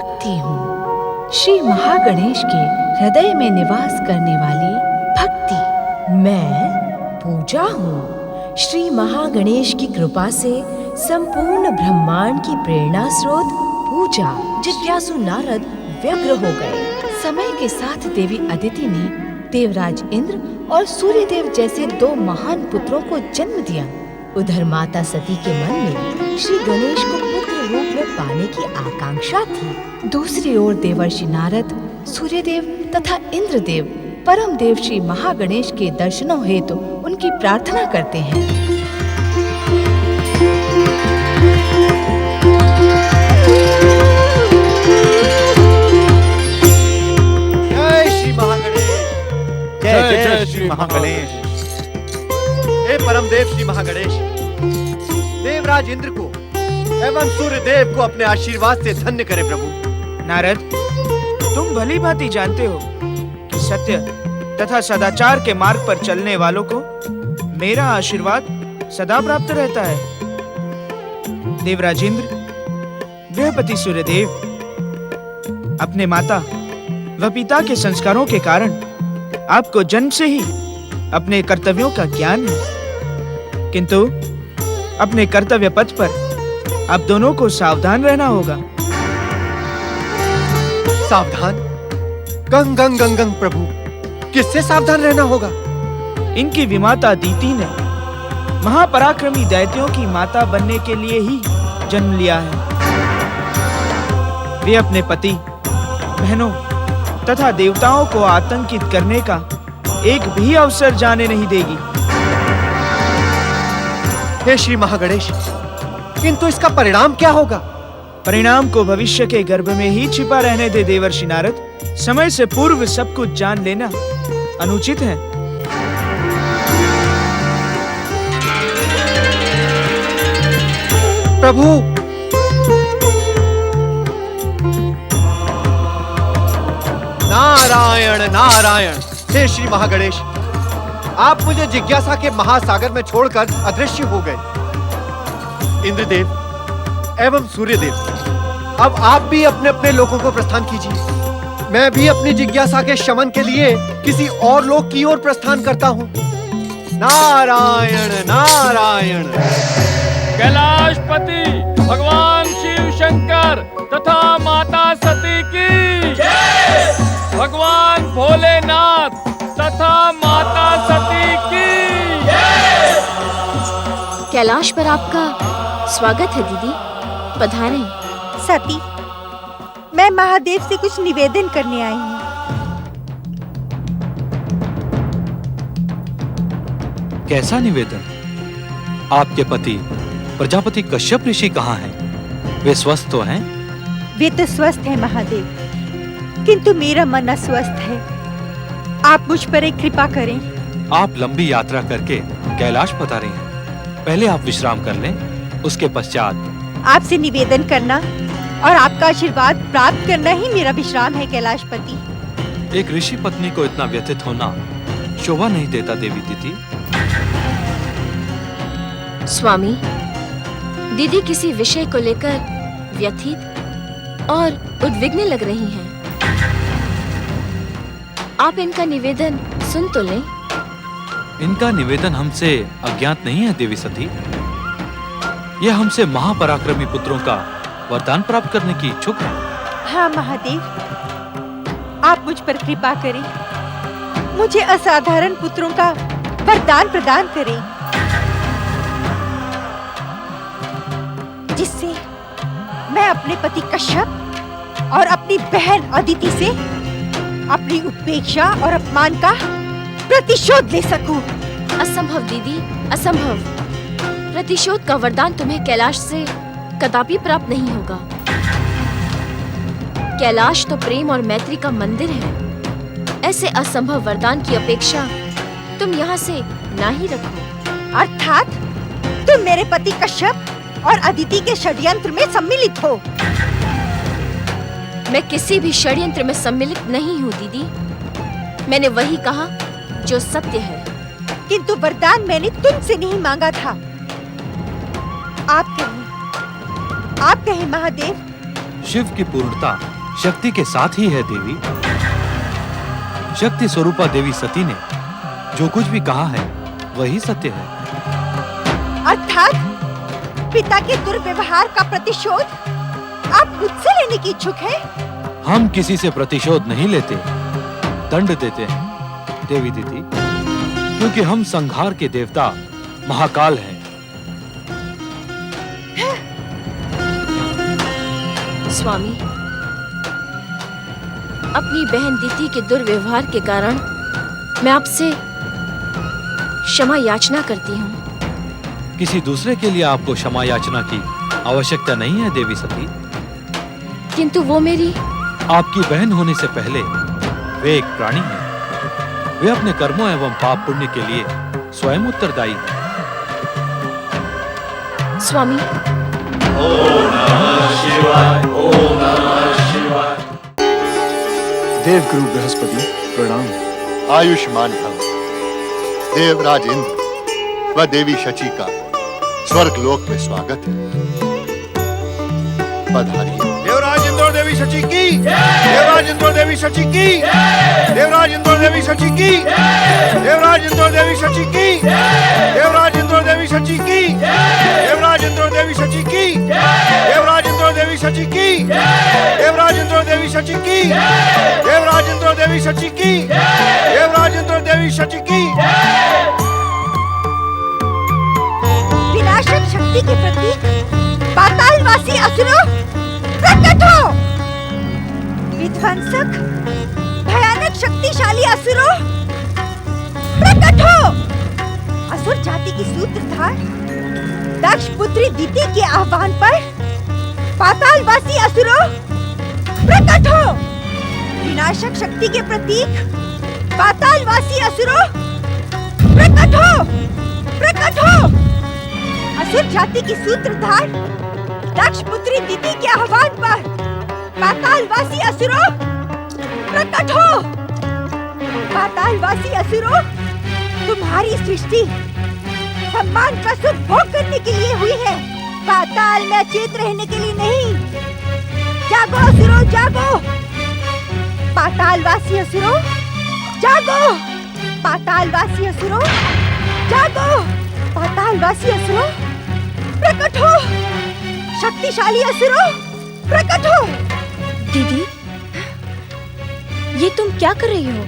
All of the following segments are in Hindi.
भक्ति हूँ। श्री महागणेश के हृदय में निवास करने वाली भक्ति। मैं पूजा हूँ। श्री महागणेश की कृपा से संपूर्ण ब्रह्मांड की प्रेरणा स्रोत पूजा। जिज्ञासु नारद व्यग्र हो गए। समय के साथ देवी अदिति ने देवराज इंद्र और सूर्यदेव जैसे 2 महान पुत्रों को जन्म दिया। उधर माता सती के मन में श्री गणेश को पुत्र रूप में पाने की आकांक्षा थी। दूसरी ओर देवर्षि नारद, सूर्यदेव तथा इंद्रदेव परम देव श्री महागणेश के दर्शनों हेतु उनकी प्रार्थना करते हैं। जय जय श्री महागणेश। हे परम देव श्री महागणेश, देवराज इंद्र को एवं सूर्य देव को अपने आशीर्वाद से धन्य करे प्रभु। नारद, तुम भली भांति जानते हो कि सत्य तथा सदाचार के मार्ग पर चलने वालों को मेरा आशीर्वाद सदा प्राप्त रहता है। देवराज इंद्र, गृहपति सूर्यदेव, अपने माता व पिता के संस्कारों के कारण आपको जन्म से ही अपने कर्तव्यों का ज्ञान है, किंतु अपने कर्तव्य पथ पर आप दोनों को सावधान रहना होगा। सावधान? गंग गंग गंग गंग प्रभु, किससे सावधान रहना होगा? इनकी विमाता अदिति ने महापराक्रमी दैत्यों की माता बनने के लिए ही जन्म लिया है। वे अपने पति, बहनों तथा देवताओं को आतंकित करने का एक भी अवसर जाने नहीं देगी। हे श्री महागणेश, किंतु इसका परिणाम क्या होगा? परिणाम को भविष्य के गर्भ में ही छिपा रहने दे देवर्षि नारद। समय से पूर्व सब कुछ जान लेना अनुचित है। प्रभु, नारायण नारायण। हे श्री महागणेश, आप मुझे जिज्ञासा के महासागर में छोड़कर अदृश्य हो गए। इंद्रदेव एवं सूर्यदेव, अब आप भी अपने अपने लोकों को प्रस्थान कीजिए। मैं भी अपनी जिज्ञासा के शमन के लिए किसी और लोक की ओर प्रस्थान करता हूँ। नारायण नारायण। कैलाशपति भगवान शिव शंकर तथा माता सती की जय। भगवान भोलेनाथ तथा माता सती की जय। कैलाश पर आपका स्वागत है दीदी, पधारें। सती, मैं महादेव से कुछ निवेदन करने आई हूँ। कैसा निवेदन? आपके पति प्रजापति कश्यप ऋषि कहाँ हैं? वे स्वस्थ तो हैं? वे तो स्वस्थ हैं महादेव, किंतु मेरा मन अस्वस्थ है। आप मुझ पर एक कृपा करें। आप लंबी यात्रा करके कैलाश पधारे हैं। पहले आप विश्राम कर लें, उसके पश्चात आपसे निवेदन करना और आपका आशीर्वाद प्राप्त करना ही मेरा विश्राम है कैलाशपति। एक ऋषि पत्नी को इतना व्यथित होना शोभा नहीं देता देवी दीदी। स्वामी, दीदी किसी विषय को लेकर व्यथित और उद्विग्न लग रही हैं। आप इनका निवेदन सुन तो लें। इनका निवेदन हमसे अज्ञात नहीं है देवी सती। यह हमसे महापराक्रमी पुत्रों का वरदान प्राप्त करने की इच्छुक है। हाँ महादेव, आप मुझ पर कृपा करें, मुझे असाधारण पुत्रों का वरदान प्रदान करें, जिससे मैं अपने पति कश्यप और अपनी बहन अदिति से अपनी उपेक्षा और अपमान का प्रतिशोध ले सकूं। असंभव दीदी, असंभव। प्रतिशोध का वरदान तुम्हें कैलाश से कदापि प्राप्त नहीं होगा। कैलाश तो प्रेम और मैत्री का मंदिर है। ऐसे असंभव वरदान की अपेक्षा तुम यहाँ से ना ही रखो। अर्थात तुम मेरे पति कश्यप और अदिति के षड्यंत्र में सम्मिलित हो। मैं किसी भी षड्यंत्र में सम्मिलित नहीं हूँ दीदी। मैंने वही कहा जो सत्य है। किंतु वरदान मैंने तुमसे नहीं मांगा था। आप कहें महादेव। शिव की पूर्णता शक्ति के साथ ही है देवी। शक्ति स्वरूपा देवी सती ने जो कुछ भी कहा है वही सत्य है। अर्थात पिता के दुर्व्यवहार का प्रतिशोध आप मुझसे लेने की इच्छुक हैं? हम किसी से प्रतिशोध नहीं लेते, दंड देते हैं देवी दीदी, क्योंकि हम संहार के देवता महाकाल हैं। स्वामी, अपनी बहन दीति के दुर्व्यवहार के कारण मैं आपसे क्षमा याचना करती हूँ। किसी दूसरे के लिए आपको क्षमा याचना की आवश्यकता नहीं है देवी सती, किंतु वो मेरी आपकी बहन होने से पहले वे एक प्राणी हैं। वे अपने कर्मों एवं पाप पुण्य के लिए स्वयं उत्तरदायी हैं। स्वामी, देवगुरु बृहस्पति प्रणाम। आयुष्मान भव। देवराज इंद्र व देवी शची का स्वर्ग लोक में स्वागत है। पधारिए। देवराज इंद्र देवी शची की, देवराज इंद्र देवी शची की, देवराज इंद्र देवी शची की, देवराज इंद्र देवी शची की, देवराज इंद्र देवी शची की, देवराज इंद्र देवी शची की, देवराज इंद्र देवी शची की, देवराज इंद्र देवी शची की, देवराज इंद्र देवी शची की, देवराज इंद्र देवी शची की। विनाशक शक्ति के प्रतीक पातालवासी असुरों, प्रकट हो! विध्वंसक भयानक शक्तिशाली असुरों, प्रकट हो! असुर जाति की सूत्रधार दक्ष पुत्री दीति के आह्वान पर पातालवासी असुरों, प्रकट हो! विनाशक शक्ति के प्रतीक पातालवासी असुरों, प्रकट हो! प्रकट हो! असुर जाति की सूत्रधार दक्ष पुत्री दीति के आह्वान पर पातालवासी असुरों, प्रकट हो! पातालवासी असुरों, तुम्हारी सृष्टि सम्मान का सुख भोग करने के लिए हुई है, पाताल में अचेत रहने के लिए नहीं। जागो असुरों, जागो! पातालवासी असुरों, जागो! पातालवासी असुरों, जागो! पातालवासी असुरों, प्रकट हो! शक्तिशाली असुरों, प्रकट हो! दीदी, ये तुम क्या कर रही हो?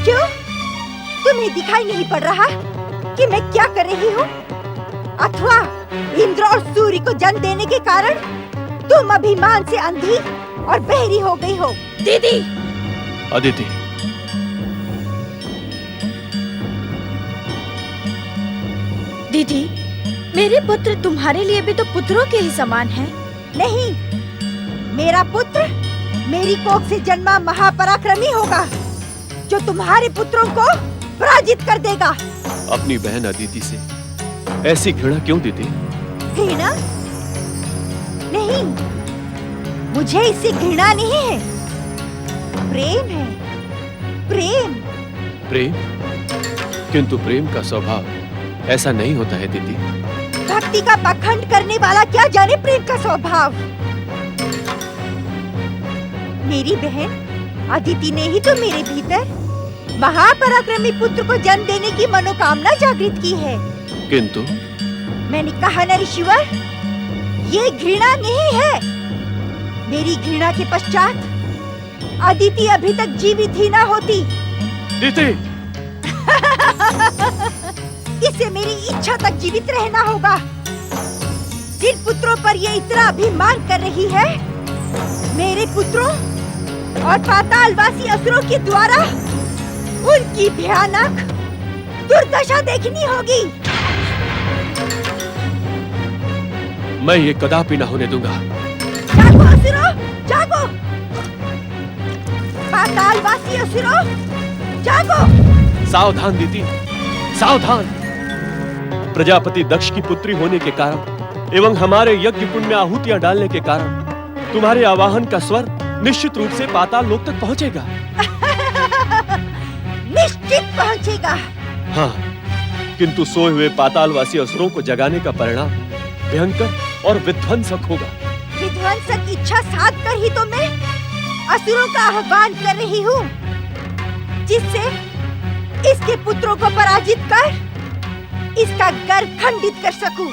क्यों? तुम्हें दिखाई नहीं पड़ रहा कि मैं क्या कर रही हूँ? अथवा इंद्र और सूर्य को जन्म देने के कारण तुम अभिमान से अंधी और बहरी हो गई हो। दीदी! अदिति, दीदी, मेरे पुत्र तुम्हारे लिए भी तो पुत्रों के ही समान हैं। नहीं, मेरा पुत्र मेरी कोख से जन्मा महापराक्रमी होगा, जो तुम्हारे पुत्रों को पराजित कर देगा। अपनी बहन अदिति से ऐसी घृणा क्यों दीदी? घृणा? नहीं, मुझे इससे घृणा नहीं है, प्रेम है, प्रेम। प्रेम? किंतु प्रेम का स्वभाव ऐसा नहीं होता है दीदी। भक्ति का पाखंड करने वाला क्या जाने प्रेम का स्वभाव। मेरी बहन अदिति ने ही तो मेरे भीतर महापराक्रमी पुत्र को जन्म देने की मनोकामना जागृत की है। किंतु मैंने कहा न ऋषिवर, ये घृणा नहीं है। मेरी घृणा के पश्चात अदिति अभी तक जीवित ही ना होती। दीदी! इसे मेरी इच्छा तक जीवित रहना होगा। जिन पुत्रों पर ये इतना अभिमान कर रही है, मेरे पुत्रों और पातालवासी असुरों के द्वारा उनकी भयानक दुर्दशा देखनी होगी। मैं ये कदापि न होने दूंगा। जागो असुरों, जागो! पातालवासी असुरों, जागो! सावधान दीदी, सावधान! प्रजापति दक्ष की पुत्री होने के कारण एवं हमारे यज्ञ कुंड में आहुतियां डालने के कारण तुम्हारे आवाहन का स्वर निश्चित रूप से पाताल लोक तक पहुंचेगा। निश्चित पहुंचेगा। हाँ, किंतु सोए हुए पातालवासी असुरों को जगाने का परिणाम भयंकर और विध्वंसक होगा। विध्वंसक इच्छा साध कर ही तो मैं असुरों का आह्वान कर रही हूँ, जिससे इसके पुत्रों को पराजित कर इसका गर्व खंडित कर सकूं।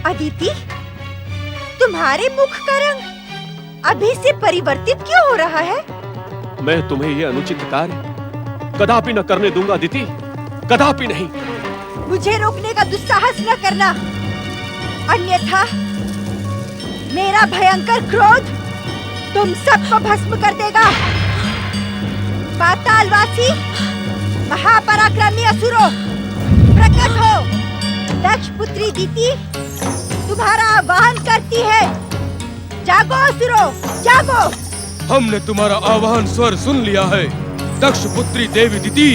अदिति, तुम्हारे मुख का रंग अभी से परिवर्तित क्यों हो रहा है? मैं तुम्हें यह अनुचित कार्य कदापि न करने दूंगा अदिति, कदापि नहीं। मुझे रोकने का दुस्साहस न करना, अन्यथा मेरा भयंकर क्रोध तुम सबको भस्म कर देगा। पातालवासी महापराक्रमी असुरों, प्रकट हो। दक्ष पुत्री दीति तुम्हारा आह्वान करती है। जागो असुरों, जागो। हमने तुम्हारा आह्वान स्वर सुन लिया है। दक्ष पुत्री देवी दीति,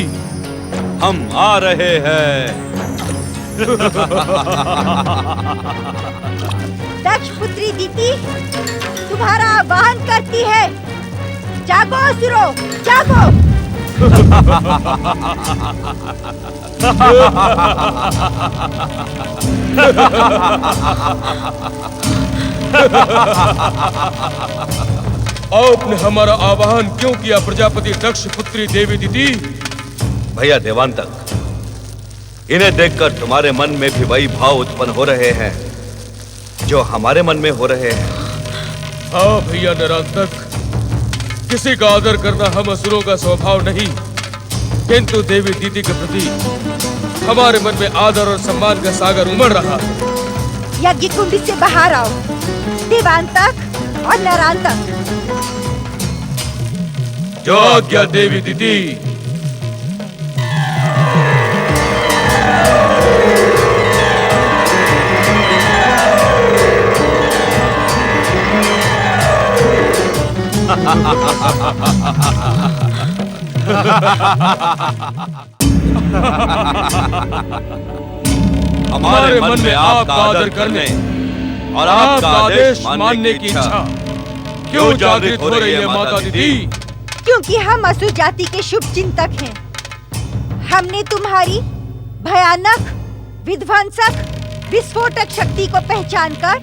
हम आ रहे हैं। दक्ष पुत्री दीति तुम्हारा आह्वान करती है। जागो असुरों, जागो। आपने हमारा आह्वान क्यों किया प्रजापति दक्ष पुत्री देवी दीति? भैया देवांतक, इन्हें देखकर तुम्हारे मन में भी वही भाव उत्पन्न हो रहे हैं जो हमारे मन में हो रहे हैं। हाँ भैया निरंतक, किसी का आदर करना हम असुरों का स्वभाव नहीं, किंतु देवी दीदी के प्रति हमारे मन में आदर और सम्मान का सागर उमड़ रहा है। यज्ञ कुंड से बाहर आओ, देवांतक और नरांतक। जो आज्ञा देवी दीदी। हमारे मन में आपका आदर करने और आपका आदेश मानने की इच्छा क्यों जागृत हो रही है माता दीदी? क्योंकि हम असुर जाति के शुभ चिंतक हैं। हमने तुम्हारी भयानक, विध्वंसक, विस्फोटक शक्ति को पहचानकर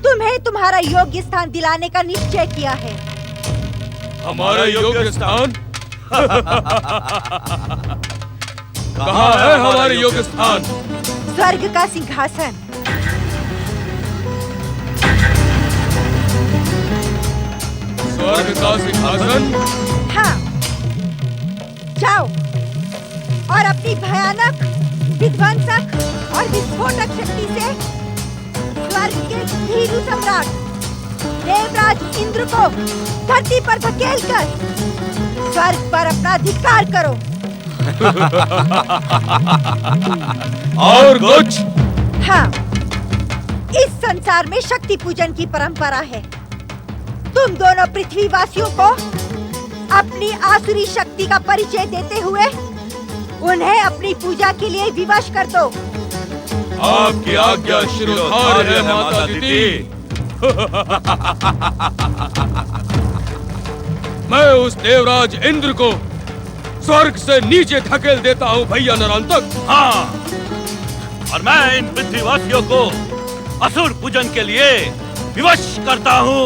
तुम्हें तुम्हारा योग्य स्थान दिलाने का निश्चय किया है। हमारा योग्य स्थान? कहाँ है हमारे योग्य स्थान? स्वर्ग का सिंहासन। स्वर्ग का सिंहासन? हाँ, जाओ और अपनी भयानक, विध्वंसक और विस्फोटक शक्ति से स्वर्ग के भीरू सम्राट देवराज इंद्र को धरती पर धकेलकर स्वर्ग पर अपना अधिकार करो। और कुछ? हाँ, इस संसार में शक्ति पूजन की परंपरा है। तुम दोनों पृथ्वीवासियों को अपनी आसुरी शक्ति का परिचय देते हुए उन्हें अपनी पूजा के लिए विवश कर दो। आपकी आज्ञा शिरोधार्य है माता दीदी। मैं उस देवराज इंद्र को स्वर्ग से नीचे धकेल देता हूँ भैया नरांतक। हाँ, और मैं इन पृथ्वीवासियों को असुर पूजन के लिए विवश करता हूँ।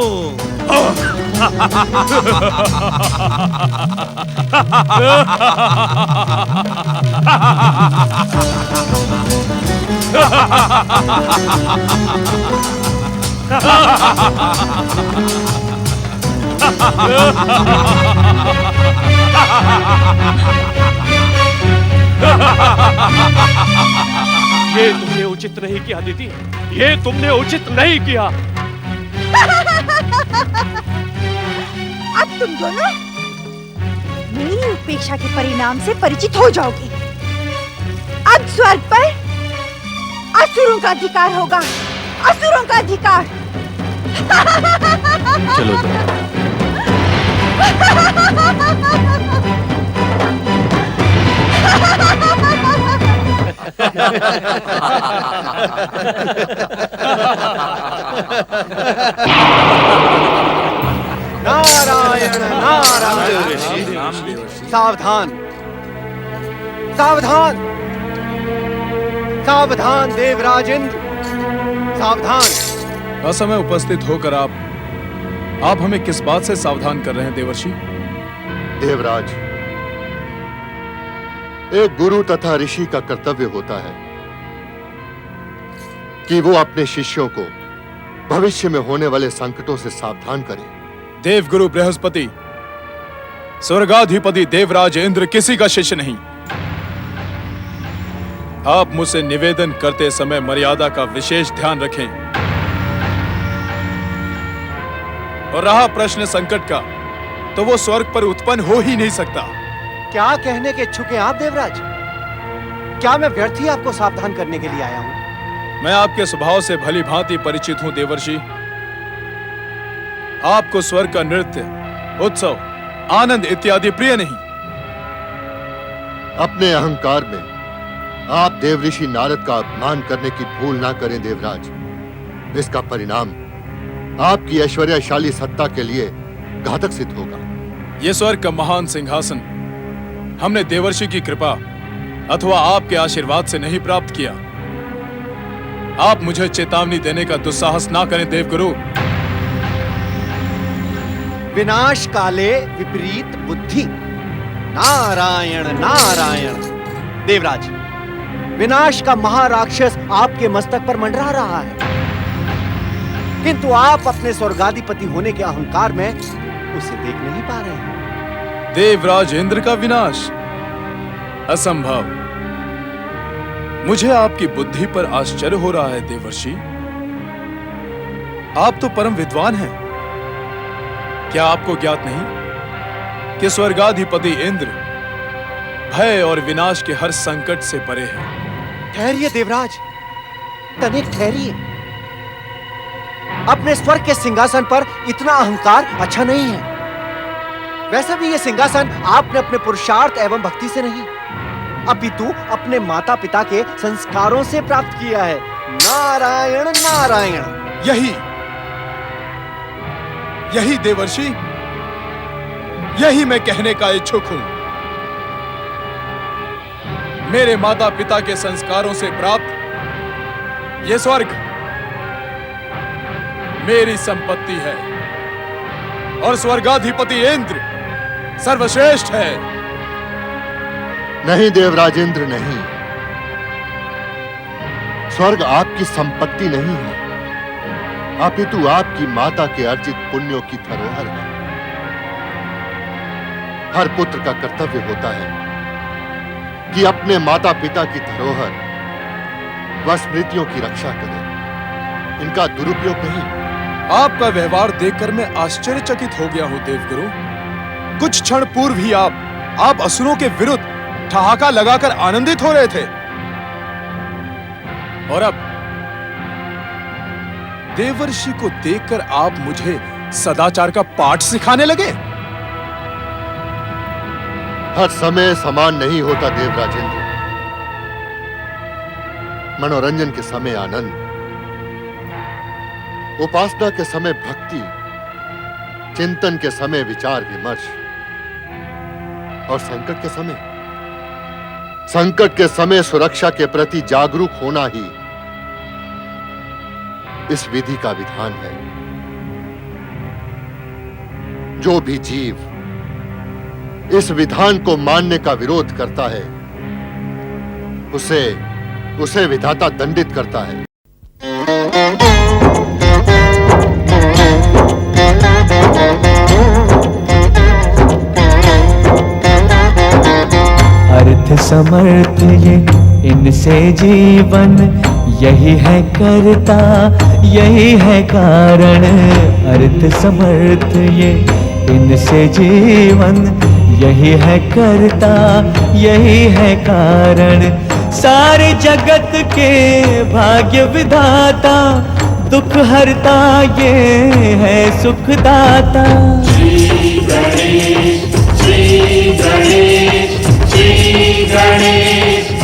ये तुमने उचित नहीं किया दीदी, ये तुमने उचित नहीं किया। अब तुम दोनों मेरी उपेक्षा के परिणाम से परिचित हो जाओगे। अब स्वर्ग पर असुरों का अधिकार होगा, असुरों का अधिकार। चलो तो। नारायण नारायण। सावधान, सावधान, सावधान देवराज इंद्र, सावधान। असमय उपस्थित होकर आप हमें किस बात से सावधान कर रहे हैं देवर्षि? देवराज, एक गुरु तथा ऋषि का कर्तव्य होता है कि वो अपने शिष्यों को भविष्य में होने वाले संकटों से सावधान करे। देवगुरु बृहस्पति, स्वर्गाधिपति देवराज इंद्र किसी का शिष्य नहीं। आप मुझसे निवेदन करते समय मर्यादा का विशेष ध्यान रखें। और रहा प्रश्न संकट का, तो वो स्वर्ग पर उत्पन्न हो ही नहीं सकता। क्या कहने के इच्छुक हैं आप देवराज? क्या मैं व्यर्थ ही आपको सावधान करने के लिए आया हूं? मैं आपके स्वभाव से भली भांति परिचित हूं देवर्षि। आपको स्वर्ग का नृत्य, उत्सव, आनंद इत्यादि प्रिय नहीं। अपने अहंकार में आप देवऋषि नारद का अपमान करने की भूल ना करें देवराज। इसका परिणाम आपकी ऐश्वर्यशाली सत्ता के लिए घातक सिद्ध होगा। यह स्वर्ग का महान सिंहासन हमने देवर्षि की कृपा अथवा आपके आशीर्वाद से नहीं प्राप्त किया। आप मुझे चेतावनी देने का दुस्साहस ना करें देवगुरु। विनाश काले विपरीत बुद्धि। नारायण नारायण। देवराज, विनाश का महाराक्षस आपके मस्तक पर मंडरा रहा है, किंतु आप अपने स्वर्गाधिपति होने के अहंकार में उसे देख नहीं पा रहे हैं। देवराज इंद्र का विनाश असंभव। मुझे आपकी बुद्धि पर आश्चर्य हो रहा है देवर्षि। आप तो परम विद्वान हैं। क्या आपको ज्ञात नहीं कि स्वर्गाधिपति इंद्र भय और विनाश के हर संकट से परे है? ठहरिए देवराज, तनिक ठहरिए। अपने स्वर्ग के सिंहासन पर इतना अहंकार अच्छा नहीं है। वैसे भी यह सिंहासन आपने अपने पुरुषार्थ एवं भक्ति से नहीं, अपितु अपने माता पिता के संस्कारों से प्राप्त किया है। नारायण नारायण। यही देवर्षि, यही मैं कहने का इच्छुक हूं। मेरे माता पिता के संस्कारों से प्राप्त यह स्वर्ग मेरी संपत्ति है और स्वर्गाधिपति इंद्र सर्वश्रेष्ठ है। नहीं देवराज इंद्र, नहीं। स्वर्ग आपकी संपत्ति नहीं है, अपितु आपकी माता के अर्जित पुण्यों की धरोहर है। हर पुत्र का कर्तव्य होता है कि अपने माता पिता की धरोहर व स्मृतियों की रक्षा करे, इनका दुरुपयोग नहीं। आपका व्यवहार देखकर मैं आश्चर्यचकित हो गया हूं देवगुरु। कुछ क्षण पूर्व ही आप असुरों के विरुद्ध ठहाका लगाकर आनंदित हो रहे थे, और अब देवर्षि को देखकर आप मुझे सदाचार का पाठ सिखाने लगे। हर समय समान नहीं होता देवराजेंद्र। मनोरंजन के समय आनंद, उपासना के समय भक्ति, चिंतन के समय विचार विमर्श, और संकट के समय सुरक्षा के प्रति जागरूक होना ही इस विधि का विधान है। जो भी जीव इस विधान को मानने का विरोध करता है, उसे विधाता दंडित करता है। अर्थ समर्थ ये इनसे जीवन, यही है करता यही है कारण। अर्थ समर्थ ये इनसे जीवन, यही है करता यही है कारण। सारे जगत के भाग्य विधाता, दुख हरता ये है सुखदाता। श्री गणेश श्री गणेश श्री गणेश।